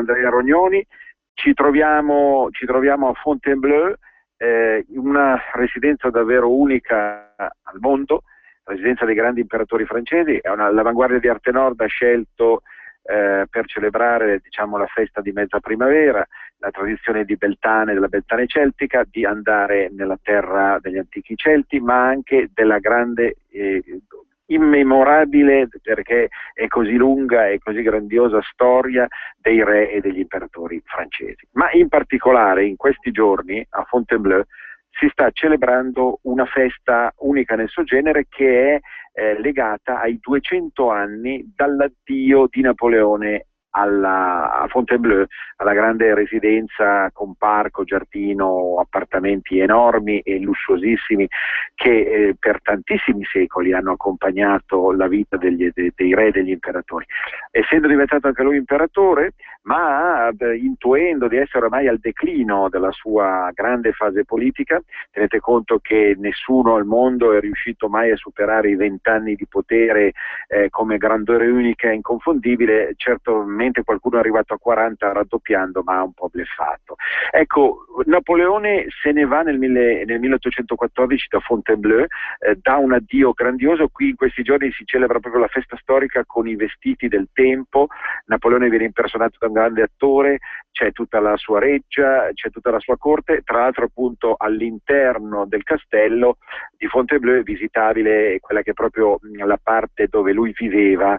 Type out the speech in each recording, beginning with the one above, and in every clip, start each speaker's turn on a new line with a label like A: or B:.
A: Andrea Rognoni. Ci troviamo a Fontainebleau, una residenza davvero unica al mondo, residenza dei grandi imperatori francesi. L'Avanguardia di Arte Nord ha scelto per celebrare, diciamo, la festa di mezza primavera, la tradizione di Beltane, della Beltane celtica, di andare nella terra degli antichi Celti, ma anche della grande, immemorabile, perché è così lunga e così grandiosa, storia dei re e degli imperatori francesi. Ma in particolare in questi giorni a Fontainebleau si sta celebrando una festa unica nel suo genere, che è legata ai 200 anni dall'addio di Napoleone a Fontainebleau, alla grande residenza con parco, giardino, appartamenti enormi e lussuosissimi che per tantissimi secoli hanno accompagnato la vita dei re e degli imperatori. Essendo diventato anche lui imperatore, ma intuendo di essere ormai al declino della sua grande fase politica, tenete conto che nessuno al mondo è riuscito mai a superare i 20 anni di potere come grandore unica e inconfondibile. Certamente qualcuno è arrivato a 40 raddoppiando, ma ha un po' bleffato. Ecco, Napoleone se ne va nel 1814 da Fontainebleau, dà un addio grandioso. Qui in questi giorni si celebra proprio la festa storica con i vestiti del tempo. Napoleone viene impersonato da un grande attore, c'è tutta la sua reggia, c'è tutta la sua corte. Tra l'altro, appunto, all'interno del castello di Fontainebleau è visitabile quella che è proprio la parte dove lui viveva,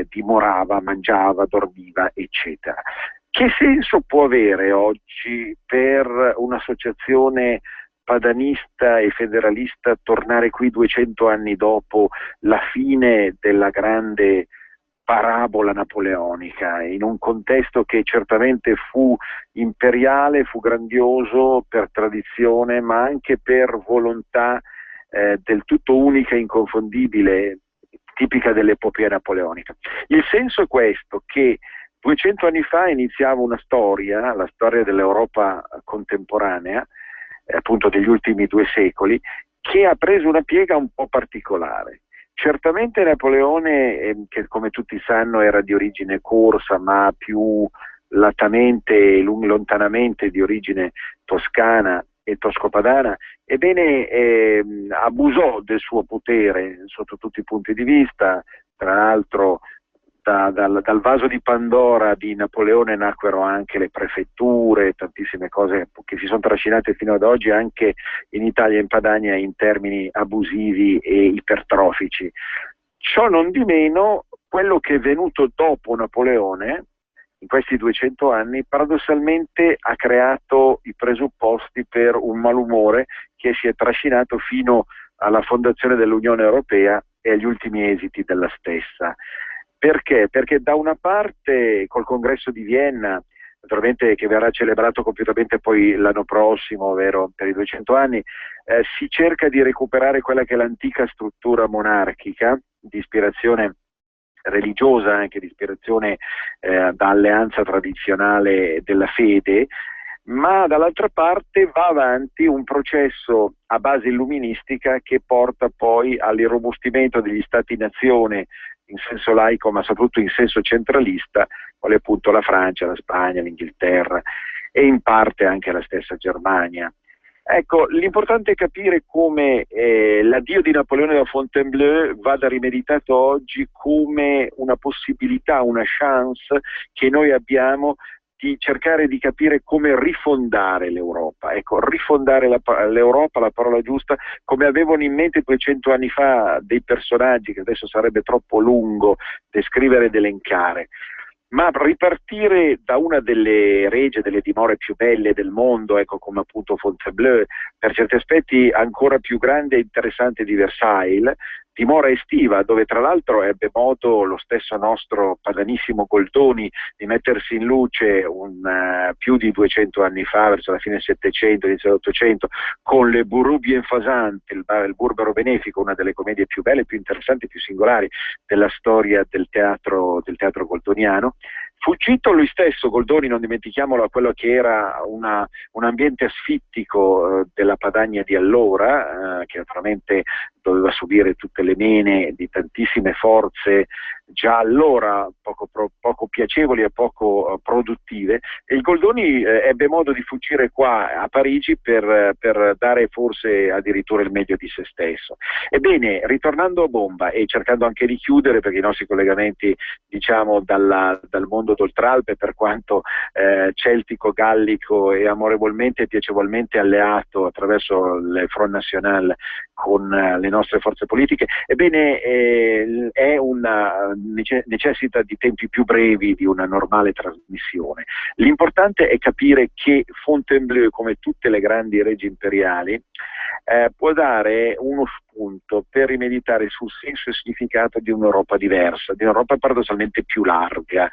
A: dimorava, mangiava, dormiva, eccetera. Che senso può avere oggi per un'associazione padanista e federalista tornare qui 200 anni dopo la fine della grande parabola napoleonica, in un contesto che certamente fu imperiale, fu grandioso per tradizione, ma anche per volontà del tutto unica e inconfondibile, tipica dell'epopea napoleonica? Il senso è questo, che 200 anni fa iniziava una storia, la storia dell'Europa contemporanea, appunto degli ultimi 2 secoli, che ha preso una piega un po' particolare. Certamente Napoleone, che come tutti sanno era di origine corsa, ma più latamente e lontanamente di origine toscana e toscopadana, ebbene abusò del suo potere sotto tutti i punti di vista. Tra l'altro dal vaso di Pandora di Napoleone nacquero anche le prefetture, tantissime cose che si sono trascinate fino ad oggi anche in Italia e in Padania in termini abusivi e ipertrofici. Ciò non di meno, quello che è venuto dopo Napoleone in questi 200 anni paradossalmente ha creato i presupposti per un malumore che si è trascinato fino alla fondazione dell'Unione Europea e agli ultimi esiti della stessa. Perché? Perché da una parte col congresso di Vienna, naturalmente che verrà celebrato compiutamente poi l'anno prossimo, ovvero per i 200 anni, si cerca di recuperare quella che è l'antica struttura monarchica, di ispirazione religiosa, anche di ispirazione da alleanza tradizionale della fede, ma dall'altra parte va avanti un processo a base illuministica che porta poi all'irrobustimento degli stati-nazione in senso laico, ma soprattutto in senso centralista, quale appunto la Francia, la Spagna, l'Inghilterra e in parte anche la stessa Germania. Ecco, l'importante è capire come l'addio di Napoleone da Fontainebleau vada rimeditato oggi come una possibilità, una chance che noi abbiamo di cercare di capire come rifondare l'Europa. Ecco, rifondare l'Europa, la parola giusta, come avevano in mente 200 anni fa dei personaggi che adesso sarebbe troppo lungo descrivere ed elencare. Ma ripartire da una delle regge, delle dimore più belle del mondo, ecco, come appunto Fontainebleau, per certi aspetti ancora più grande e interessante di Versailles, dimora estiva, dove tra l'altro ebbe modo lo stesso nostro padanissimo Goldoni di mettersi in luce più di 200 anni fa, verso la fine del Settecento, inizio dell'Ottocento, con le Bourreaux Bienfaisantes, il Burbero Benefico, una delle commedie più belle, più interessanti, più singolari della storia del teatro goldoniano. Fuggito lui stesso, Goldoni, non dimentichiamolo, a quello che era un ambiente asfittico della Padania di allora, che naturalmente doveva subire tutte le mene di tantissime forze già allora poco piacevoli e poco produttive, e il Goldoni ebbe modo di fuggire qua a Parigi per dare forse addirittura il meglio di se stesso. Ebbene, ritornando a bomba e cercando anche di chiudere, perché i nostri collegamenti diciamo dal mondo d'Oltralpe, per quanto celtico, gallico e amorevolmente e piacevolmente alleato attraverso il Front National con le nostre forze politiche, ebbene necessita di tempi più brevi di una normale trasmissione. L'importante è capire che Fontainebleau, come tutte le grandi regge imperiali, può dare uno spunto per rimeditare sul senso e significato di un'Europa diversa, di un'Europa paradossalmente più larga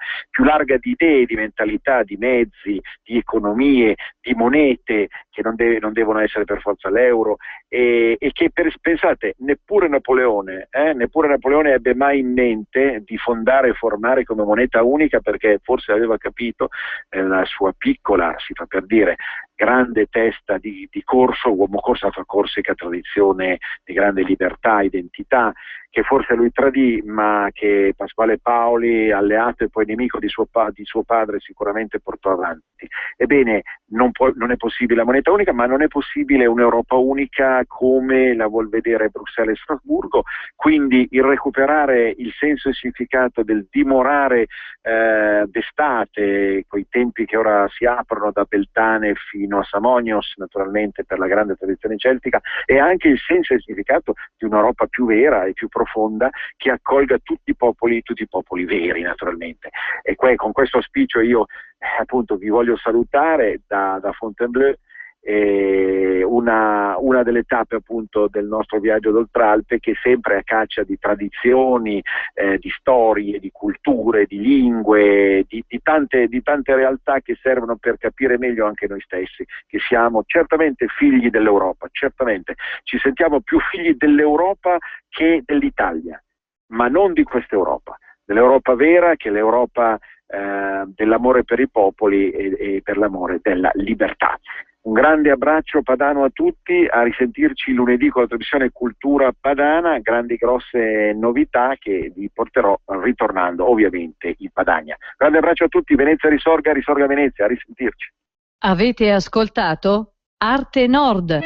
A: di idee, di mentalità, di mezzi, di economie, di monete, che non devono essere per forza l'euro, e che pensate, neppure Napoleone ebbe mai in mente di fondare e formare come moneta unica, perché forse aveva capito la sua piccola, si fa per dire, grande testa di corso, uomo corsa fa corsica, tradizione di grande libertà, identità, che forse lui tradì, ma che Pasquale Paoli, alleato e poi nemico di suo padre, sicuramente portò avanti. Ebbene, non è possibile la moneta unica, ma non è possibile un'Europa unica come la vuol vedere Bruxelles e Strasburgo, quindi il recuperare il senso e il significato del dimorare d'estate, coi tempi che ora si aprono da Beltane fino a Samognos, naturalmente per la grande tradizione celtica, e anche il senso e il significato di un'Europa più vera e più profonda, che accolga tutti i popoli veri, naturalmente. E con questo auspicio io appunto vi voglio salutare da Fontainebleau, una delle tappe appunto del nostro viaggio d'Oltralpe, che sempre a caccia di tradizioni, di storie, di culture, di lingue, di tante realtà che servono per capire meglio anche noi stessi, che siamo certamente figli dell'Europa, certamente ci sentiamo più figli dell'Europa che dell'Italia, ma non di questa Europa, dell'Europa vera, che è l'Europa dell'amore per i popoli e per l'amore della libertà. Un grande abbraccio padano a tutti, a risentirci lunedì con la trasmissione Cultura Padana, grandi grosse novità che vi porterò ritornando ovviamente in Padania. Grande abbraccio a tutti, Venezia risorga, risorga Venezia, a risentirci.
B: Avete ascoltato Arte Nord.